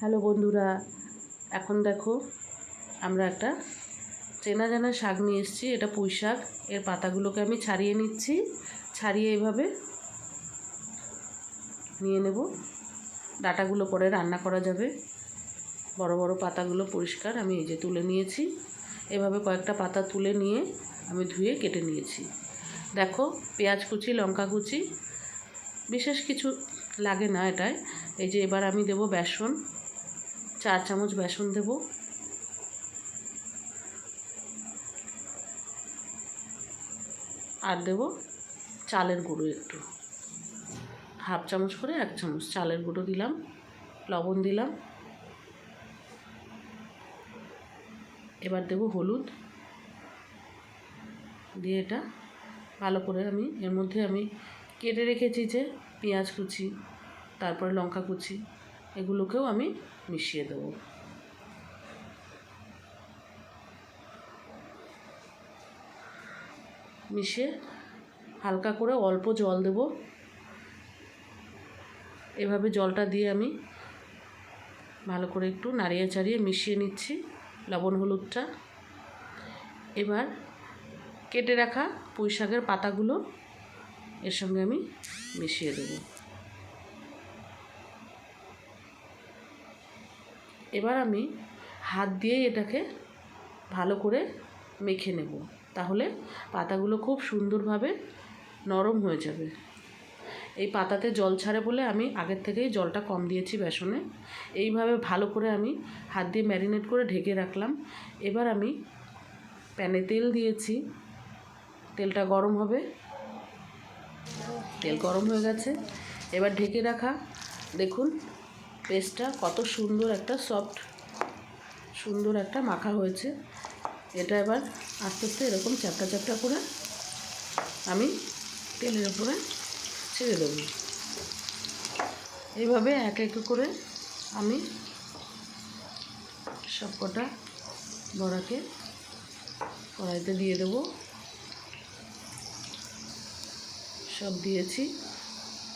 Hello বন্ধুরা, এখন দেখো আমরা একটা চেনা জানা শাক নিয়ে এসেছি। এটা পুঁই শাক। এর পাতাগুলোকে আমি ছাড়িয়ে নিচ্ছি। ছাড়িয়ে এভাবে নিয়ে নেব। ডাঁটাগুলো পরে রান্না করা যাবে। বড় বড় পাতাগুলো পরিষ্কার আমি এই যে তুলে নিয়েছি। এভাবে কয়েকটা পাতা তুলে নিয়ে আমি ধুয়ে কেটে নিয়েছি। দেখো, পেঁয়াজ কুচি, লঙ্কা কুচি, বিশেষ কিছু লাগে না এটায়। এই যে এবার আমি দেব বেসন, 4 চামচ বেসন দেব। আর দেব চালের গুঁড়ো একটু, হাফ চামচ করে 1 চামচ চালের গুঁড়ো দিলাম। লবণ দিলাম। এবার দেব হলুদ দিয়ে এটা ভালো করে আমি এর মধ্যে আমি কেটে রেখেছি যে পেঁয়াজ কুচি, তারপরে লঙ্কা কুচি, এগুলোকেও আমি মিশিয়ে দেব। মিশিয়ে হালকা করে অল্প জল দেব। এভাবে জলটা দিয়ে আমি ভালো করে একটু নাড়িয়ে চাড়িয়ে মিশিয়ে নিচ্ছি লবণ হলুদটা। এবার কেটে রাখা পুঁই শাকের পাতাগুলো এর সঙ্গে আমি মিশিয়ে দেব। এবার আমি হাত দিয়ে এটাকে ভালো করে মেখে নেব, তাহলে পাতাগুলো খুব সুন্দরভাবে নরম হয়ে যাবে। এই পাতাতে জল ছাড়ে বলে আমি আগের থেকেই জলটা কম দিয়েছি বেসনে। এইভাবে ভালো করে আমি হাত দিয়ে ম্যারিনেট করে ঢেকে রাখলাম। এবার আমি প্যানে তেল দিয়েছি, তেলটা গরম হবে। তেল গরম হয়ে গেছে। এবার ঢেকে রাখা দেখুন পেস্টটা কত সুন্দর একটা সফট, সুন্দর একটা মাখা হয়েছে। এটা এবার আস্তে আস্তে এরকম চ্যাপটা চ্যাপটা করে আমি তেলের উপরে ছেড়ে দেব। এইভাবে এক এক করে আমি সব কটা বড়াকে কড়াইতে দিয়ে দেব। সব দিয়েছি,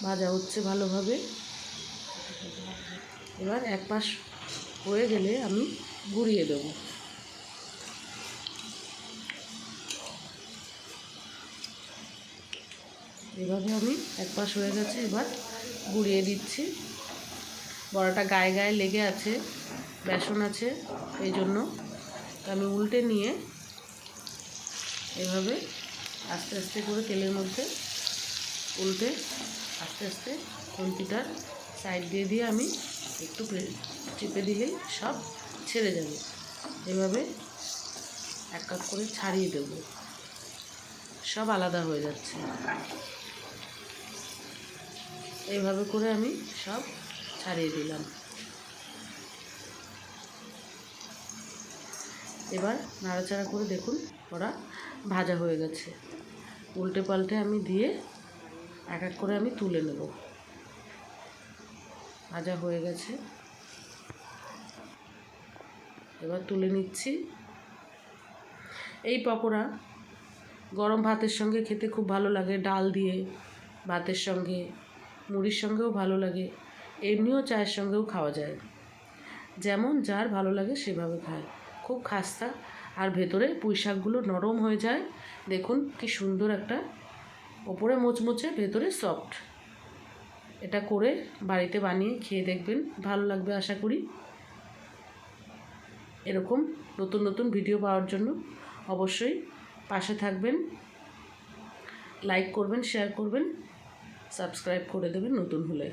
ভাজা হচ্ছে ভালোভাবে। এবার এক পাশ হয়ে গেলে আমি ঘুরিয়ে দেব। এভাবে আমি এক পাশ হয়ে গেছে, এবার ঘুরিয়ে দিচ্ছি। বড়াটা গায়ে গায়ে লেগে আছে, বেসন আছে, এই জন্য আমি উল্টে নিয়ে এভাবে আস্তে আস্তে করে তেলের মধ্যে উল্টে আস্তে আস্তে খুন্তিটার সাইড দিয়ে দিয়ে আমি একটু চেপে দিলেই সব ছেড়ে যাবে। এভাবে এক এক করে ছাড়িয়ে দেব, সব আলাদা হয়ে যাচ্ছে। এইভাবে করে আমি সব ছাড়িয়ে দিলাম। এবার নাড়াচাড়া করে দেখুন ওরা ভাজা হয়ে গেছে। উল্টে পাল্টে আমি দিয়ে এক এক করে আমি তুলে নেব। ভাজা হয়ে গেছে, এবার তুলে নিচ্ছি। এই পকোড়া গরম ভাতের সঙ্গে খেতে খুব ভালো লাগে, ডাল দিয়ে, ভাতের সঙ্গে, মুড়ির সঙ্গেও ভালো লাগে, এমনিও চায়ের সঙ্গেও খাওয়া যায়। যেমন যার ভালো লাগে সেভাবে খায়। খুব খাস্তা, আর ভেতরে পুঁই শাকগুলো নরম হয়ে যায়। দেখুন কি সুন্দর একটা, ওপরে মুচমুচে, ভেতরে সফট। এটা করে বাড়িতে বানিয়ে খেয়ে দেখবেন, ভালো লাগবে আশা করি। এরকম নতুন নতুন ভিডিও পাওয়ার জন্য অবশ্যই পাশে থাকবেন, লাইক করবেন, শেয়ার করবেন, সাবস্ক্রাইব করে দেবেন নতুন হলে।